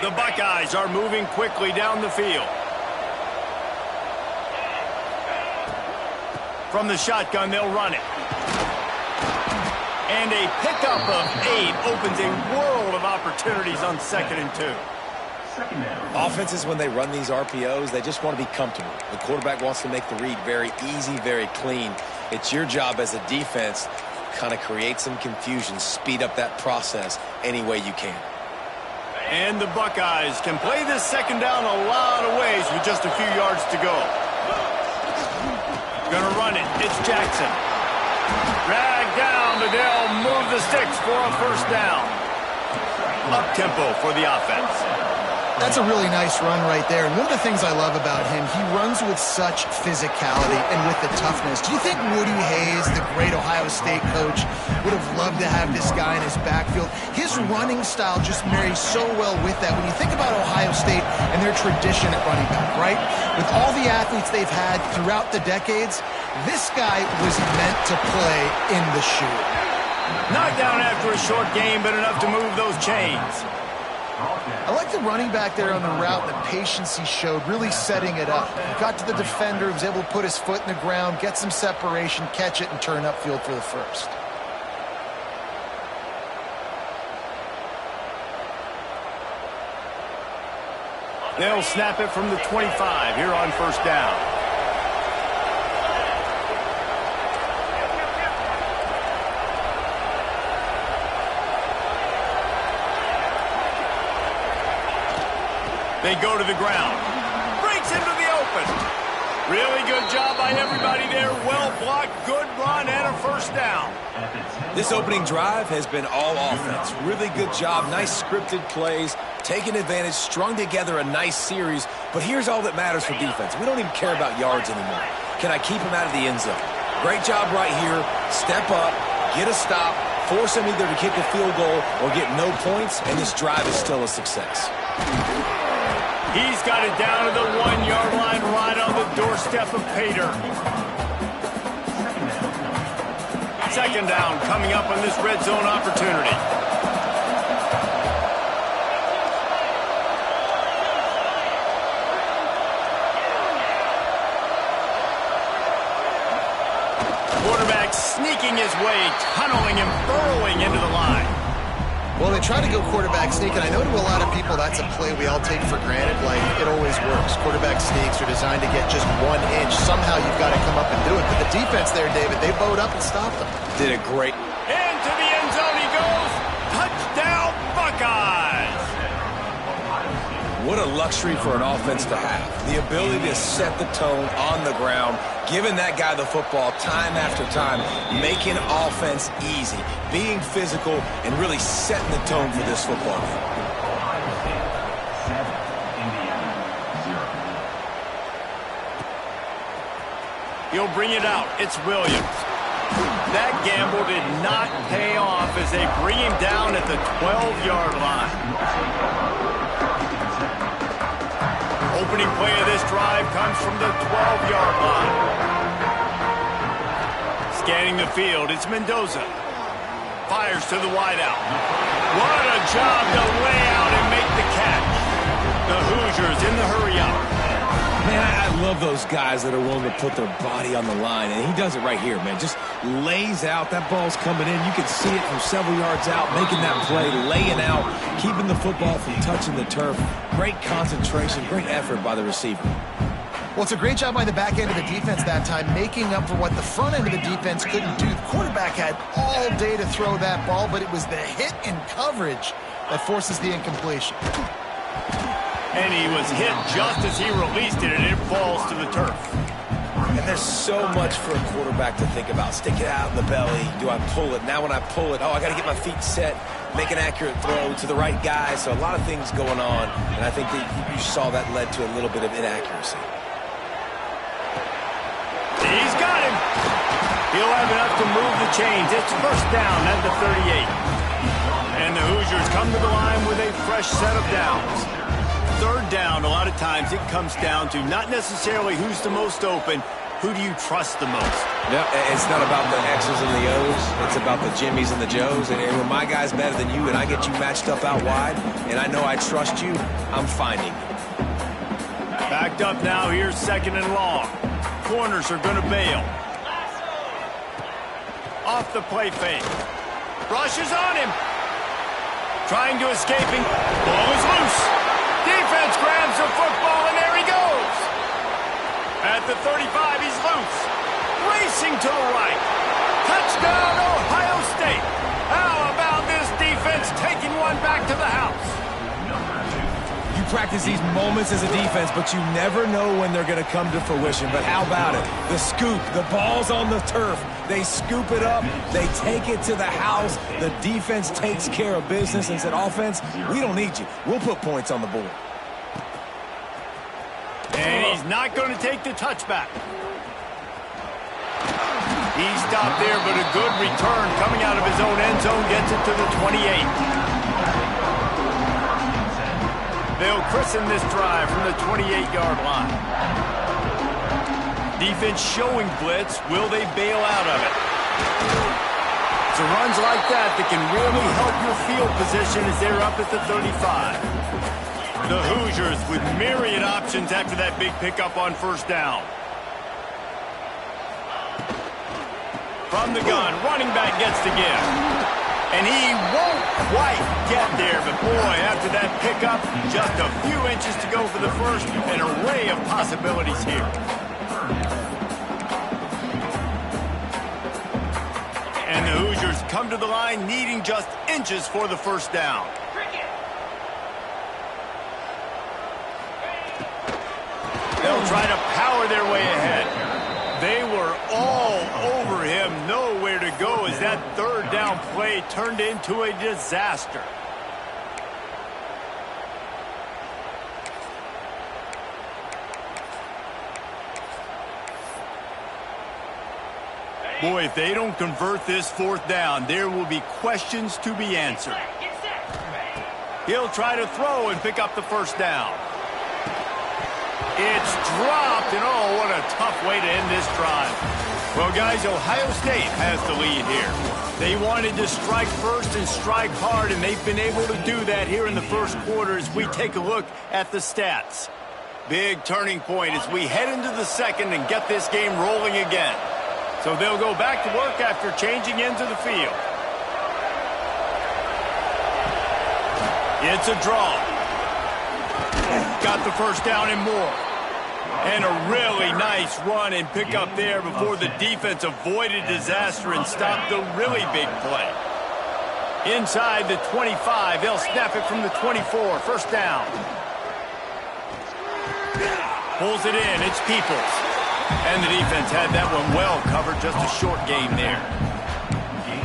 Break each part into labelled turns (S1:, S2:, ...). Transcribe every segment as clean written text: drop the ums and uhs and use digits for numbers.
S1: The Buckeyes are moving quickly down the field. From the shotgun, they'll run it. And a pickup of 8 opens a world of opportunities on 2nd and 2.
S2: Offenses, when they run these RPOs, they just want to be comfortable. The quarterback wants to make the read very easy, very clean. It's your job as a defense to kind of create some confusion, speed up that process any way you can.
S1: And the Buckeyes can play this 2nd down a lot of ways with just a few yards to go. Gonna run it. It's Jackson. Dragged down, but they'll move the sticks for a 1st down. Up-tempo for the offense.
S3: That's a really nice run right there. And one of the things I love about him, he runs with such physicality and with the toughness. Do you think Woody Hayes, the great Ohio State coach, would have loved to have this guy in his backfield? His running style just marries so well with that. When you think about Ohio State and their tradition at running back, right? With all the athletes they've had throughout the decades, this guy was meant to play in the shoe.
S1: Knocked down after a short game, but enough to move those chains.
S3: I like the running back there on the route, the patience he showed, really setting it up. Got to the defender, was able to put his foot in the ground, get some separation, catch it, and turn upfield for the 1st.
S1: They'll snap it from the 25 here on 1st down. They go to the ground. Breaks into the open. Really good job by everybody there. Well blocked, good run, and a 1st down.
S2: This opening drive has been all offense. Really good job. Nice scripted plays. Taking advantage, strung together a nice series. But here's all that matters for defense. We don't even care about yards anymore. Can I keep him out of the end zone? Great job right here. Step up, get a stop, force him either to kick a field goal or get no points, and this drive is still a success.
S1: He's got it down to the 1-yard line, right on the doorstep of Pater. 2nd down coming up on this red zone opportunity. Quarterback sneaking his way, tunneling and burrowing into the line.
S3: Well, they try to go quarterback sneak, and I know to a lot of people that's a play we all take for granted, like it always works. Quarterback sneaks are designed to get just 1 inch. Somehow you've got to come up and do it. But the defense there, David, they bowed up and stopped them.
S2: Did a great.
S1: Into the end zone he goes. Touchdown, Buckeyes!
S2: What a luxury for an offense to have. The ability to set the tone on the ground, giving that guy the football time after time, making offense easy, being physical, and really setting the tone for this football game.
S1: He'll bring it out. It's Williams. That gamble did not pay off as they bring him down at the 12-yard line. Opening play of this drive comes from the 12-yard line. Scanning the field, it's Mendoza. Fires to the wideout. What a job to lay out and make the catch. The Hoosiers in the hurry-up.
S2: Man, I love those guys that are willing to put their body on the line, and he does it right here, man. Just lays out. That ball's coming in. You can see it from several yards out, making that play, laying out, keeping the football from touching the turf. Great concentration, great effort by the receiver.
S3: Well, it's a great job by the back end of the defense that time, making up for what the front end of the defense couldn't do. The quarterback had all day to throw that ball, but it was the hit in coverage that forces the incompletion.
S1: And he was hit just as he released it, and it falls to the turf.
S2: And there's so much for a quarterback to think about. Stick it out in the belly. Do I pull it? Now when I pull it, I got to get my feet set, make an accurate throw to the right guy. So a lot of things going on, and I think that you saw that led to a little bit of inaccuracy.
S1: He's got him. He'll have enough to move the chains. It's 1st down at the 38. And the Hoosiers come to the line with a fresh set of downs. 3rd down, a lot of times it comes down to not necessarily who's the most open, who do you trust the most?
S2: No, it's not about the X's and the O's. It's about the Jimmys and the Joes. And when my guy's better than you and I get you matched up out wide and I know I trust you, I'm finding you.
S1: Backed up now. Here's 2nd and long. Corners are going to bail. Off the play fake. Rushes on him. Trying to escape him. Ball is loose. Defense grabs the football, and there he goes. At the 35, he's loose. Racing to the right. Touchdown, Ohio State. How about this defense taking one back to the house?
S2: You practice these moments as a defense, but you never know when they're going to come to fruition. But how about it? The scoop, the ball's on the turf. They scoop it up. They take it to the house. The defense takes care of business and said, offense, we don't need you. We'll put points on the board.
S1: And he's not going to take the touchback. He stopped there, but a good return coming out of his own end zone gets it to the 28. They'll christen this drive from the 28-yard line. Defense showing blitz. Will they bail out of it? It's runs like that that can really help your field position as they're up at the 35. The Hoosiers with myriad options after that big pickup on 1st down. From the gun, running back gets the give. And he won't quite get there, but boy, after that pickup, just a few inches to go for the first. An array of possibilities here. And the Hoosiers come to the line needing just inches for the 1st down. They'll try to power their way ahead. They were all over him, nowhere to go as that 3rd down play turned into a disaster. Boy, if they don't convert this 4th down, there will be questions to be answered. He'll try to throw and pick up the 1st down. It's dropped, and oh, what a tough way to end this drive. Well, guys, Ohio State has the lead here. They wanted to strike first and strike hard, and they've been able to do that here in the 1st quarter as we take a look at the stats. Big turning point as we head into the 2nd and get this game rolling again. So they'll go back to work after changing into the field. It's a draw. Got the 1st down and more. And a really nice run and pick up there before the defense avoided disaster and stopped the really big play. Inside the 25, they'll snap it from the 24. 1st down. Pulls it in. It's Peoples. And the defense had that one well covered. Just a short game there.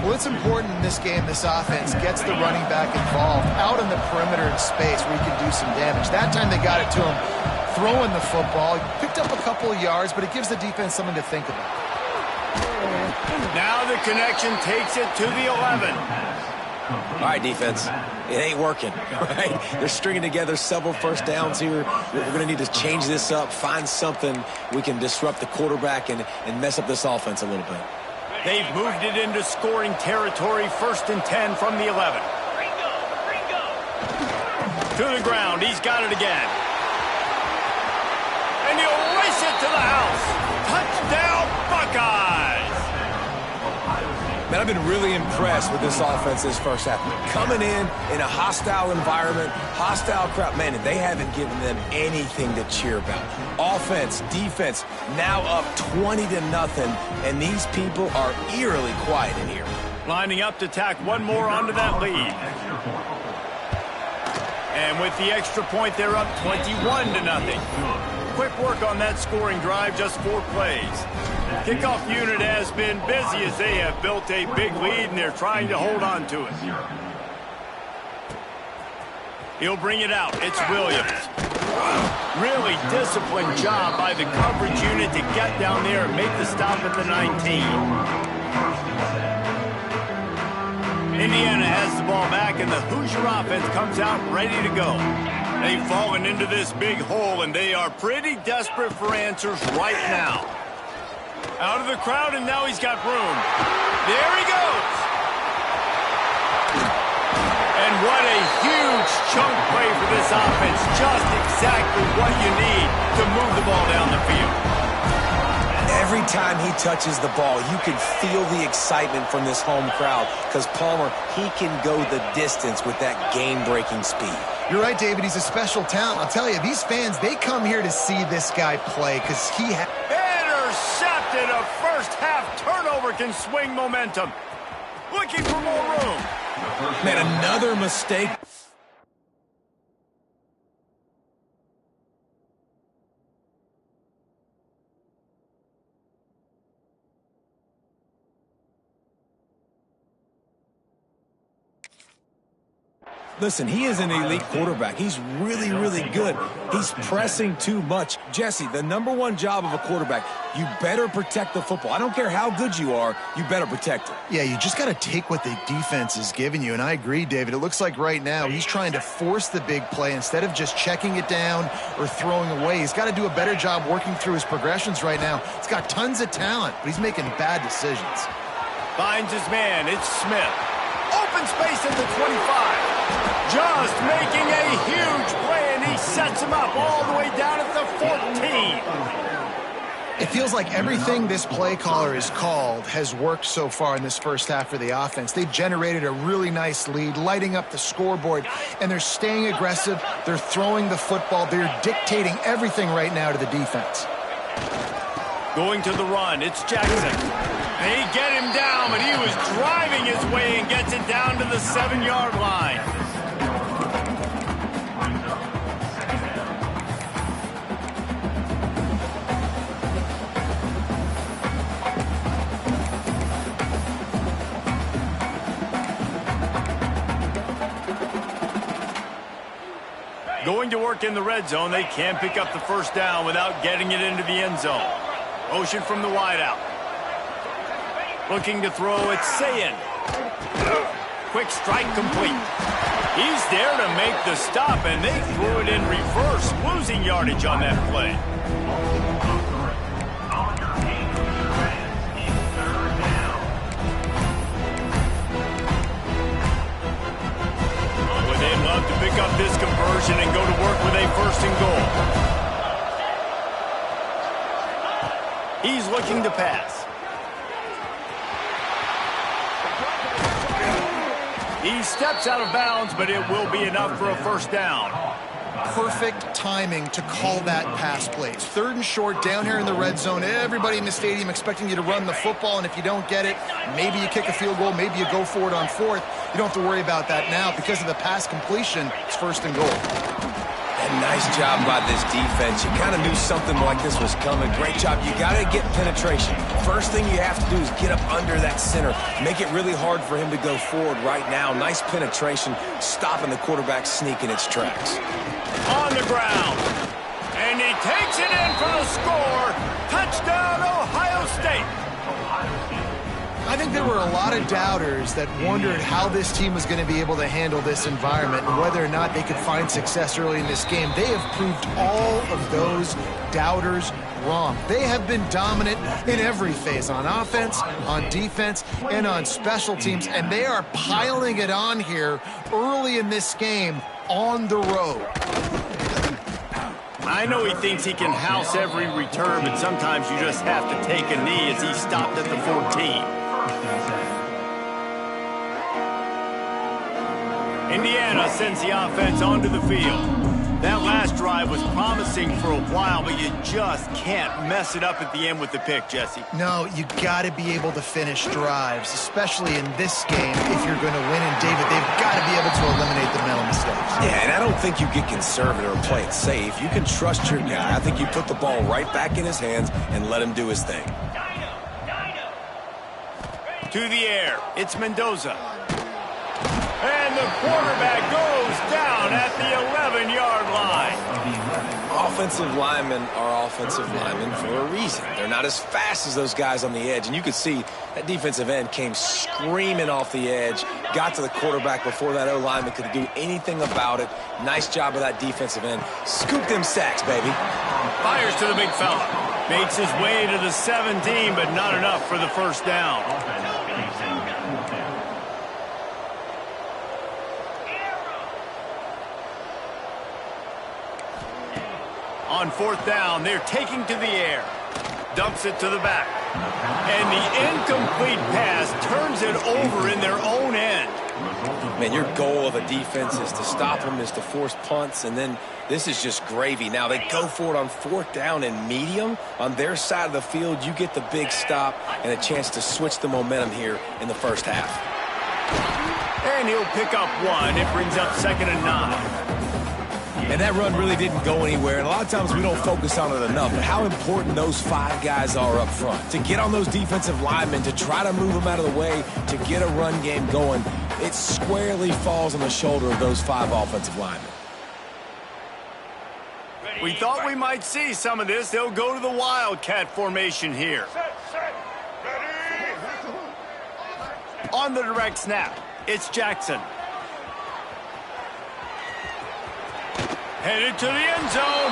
S3: Well, it's important in this game this offense gets the running back involved out in the perimeter in space where he can do some damage. That time they got it to him throwing the football. He picked up a couple of yards, but it gives the defense something to think about.
S1: Now the connection takes it to the 11.
S2: All right, defense. It ain't working, right? They're stringing together several 1st downs here. We're going to need to change this up, find something we can disrupt the quarterback and mess up this offense a little bit.
S1: They've moved it into scoring territory. 1st and 10 from the 11. To the ground. He's got it again. And he'll race it to the house. Touchdown, Buckeyes.
S2: Man, I've been really impressed with this offense this 1st half. Coming in a hostile environment, hostile crowd. Man, they haven't given them anything to cheer about. Offense, defense, now up 20-0, and these people are eerily quiet in here.
S1: Lining up to tack one more onto that lead. And with the extra point, they're up 21-0. Quick work on that scoring drive, just 4 plays. Kickoff unit has been busy as they have built a big lead, and they're trying to hold on to it. He'll bring it out. It's Williams. Really disciplined job by the coverage unit to get down there and make the stop at the 19. Indiana has the ball back, and the Hoosier offense comes out ready to go. They've fallen into this big hole, and they are pretty desperate for answers right now. Out of the crowd, and now he's got room. There he goes. And what a huge chunk play for this offense. Just exactly what you need to move the ball down the field.
S2: Every time he touches the ball, you can feel the excitement from this home crowd because Palmer, he can go the distance with that game-breaking speed.
S3: You're right, David. He's a special talent. I'll tell you, these fans, they come here to see this guy play because he has...
S1: Intercepted. A first-half turnover can swing momentum. Looking for more room.
S2: Man, another mistake. Listen, he is an elite quarterback. He's really, really good. He's pressing too much. Jesse, the #1 job of a quarterback, you better protect the football. I don't care how good you are, you better protect it.
S3: Yeah, you just got to take what the defense is giving you, and I agree, David. It looks like right now he's trying to force the big play instead of just checking it down or throwing away. He's got to do a better job working through his progressions right now. He's got tons of talent, but he's making bad decisions.
S1: Finds his man. It's Smith. Open space at the 25. Just making a huge play, and he sets him up all the way down at the 14.
S3: It feels like everything this play caller has called has worked so far in this first half for the offense. They've generated a really nice lead, lighting up the scoreboard, and they're staying aggressive. They're throwing the football. They're dictating everything right now to the defense.
S1: Going to the run. It's Jackson. They get him down, but he was driving his way and gets it down to the 7-yard line. Going to work in the red zone. They can't pick up the first down without getting it into the end zone. Motion from the wideout. Looking to throw, it's Sayin. Quick strike complete. He's there to make the stop, and they threw it in reverse, losing yardage on that play. Would they love to pick up this conversion and go to work with a 1st and goal? He's looking to pass. He steps out of bounds, but it will be enough for a first down.
S3: Perfect timing to call that pass plays. 3rd and short, down here in the red zone. Everybody in the stadium expecting you to run the football, and if you don't get it, maybe you kick a field goal, maybe you go for it on 4th. You don't have to worry about that now. Because of the pass completion, it's 1st and goal.
S2: And nice job by this defense. You kind of knew something like this was coming. Great job. You got to get penetration. First thing you have to do is get up under that center. Make it really hard for him to go forward right now. Nice penetration, stopping the quarterback sneak in its tracks.
S1: On the ground. And he takes it in for the score. Touchdown, Ohio State.
S3: I think there were a lot of doubters that wondered how this team was going to be able to handle this environment and whether or not they could find success early in this game. They have proved all of those doubters wrong. They have been dominant in every phase, on offense, on defense, and on special teams, and they are piling it on here early in this game on the road.
S1: I know he thinks he can house every return, but sometimes you just have to take a knee as he stopped at the 14. Indiana sends the offense onto the field. That last drive was promising for a while, but you just can't mess it up at the end with the pick, Jesse.
S3: No, you got to be able to finish drives, especially in this game if you're going to win. And, David, they've got to be able to eliminate the mental mistakes.
S2: Yeah, and I don't think you get conservative or play it safe. You can trust your guy. I think you put the ball right back in his hands and let him do his thing.
S1: To the air, it's Mendoza. And the quarterback goes down at the 11-yard line.
S2: Offensive linemen are offensive linemen for a reason. They're not as fast as those guys on the edge. And you could see that defensive end came screaming off the edge, got to the quarterback before that O-lineman could do anything about it. Nice job of that defensive end. Scoop them sacks, baby.
S1: Fires to the big fella. Makes his way to the 17, but not enough for the first down. On fourth down, they're taking to the air. Dumps it to the back. And the incomplete pass turns it over in their own end.
S2: Man, your goal of a defense is to stop them, is to force punts, and then this is just gravy. Now they go for it on fourth down and medium. On their side of the field, you get the big stop and a chance to switch the momentum here in the first half.
S1: And he'll pick up one. It brings up 2nd and 9.
S2: And that run really didn't go anywhere, and a lot of times we don't focus on it enough, but how important those 5 guys are up front. To get on those defensive linemen, to try to move them out of the way, to get a run game going, it squarely falls on the shoulder of those 5 offensive linemen.
S1: We thought we might see some of this. They'll go to the Wildcat formation here. On the direct snap, it's Jackson. Headed to the end zone,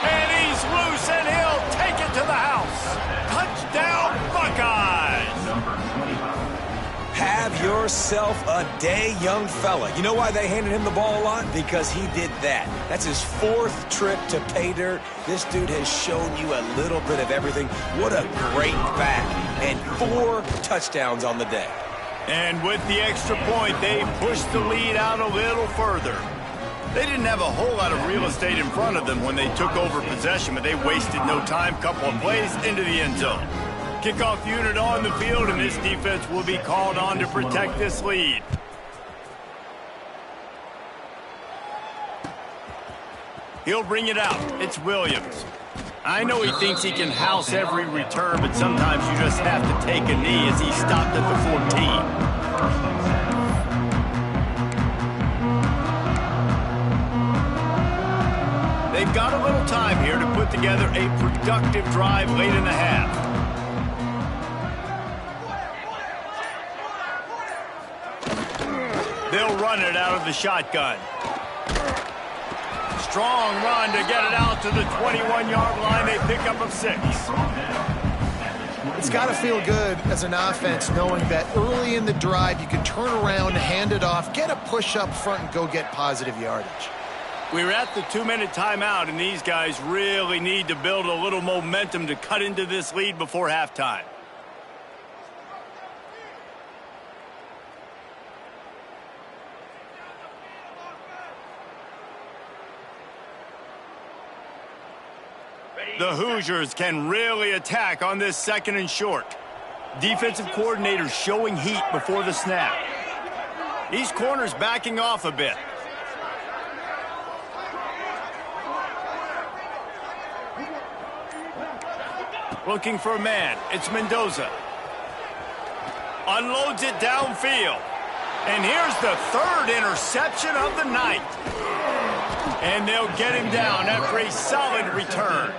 S1: and he's loose, and he'll take it to the house. Touchdown, Buckeyes!
S2: Have yourself a day, young fella. You know why they handed him the ball a lot? Because he did that. That's his 4th trip to pay dirt. This dude has shown you a little bit of everything. What a great back, and 4 touchdowns on the day.
S1: And with the extra point, they pushed the lead out a little further. They didn't have a whole lot of real estate in front of them when they took over possession, but they wasted no time. Couple of plays into the end zone. Kickoff unit on the field, and this defense will be called on to protect this lead. He'll bring it out. It's Williams. I know he thinks he can house every return, but sometimes you just have to take a knee as he stopped at the 14. They've got a little time here to put together a productive drive late in the half. They'll run it out of the shotgun. Strong run to get it out to the 21-yard line. They pick up of 6.
S3: It's got to feel good as an offense knowing that early in the drive you can turn around, hand it off, get a push up front, and go get positive yardage.
S1: We're at the 2-minute timeout, and these guys really need to build a little momentum to cut into this lead before halftime. The Hoosiers can really attack on this 2nd and short. Defensive coordinator showing heat before the snap. These corners backing off a bit. Looking for a man. It's Mendoza. Unloads it downfield. And here's the 3rd interception of the night. And they'll get him down after a solid return.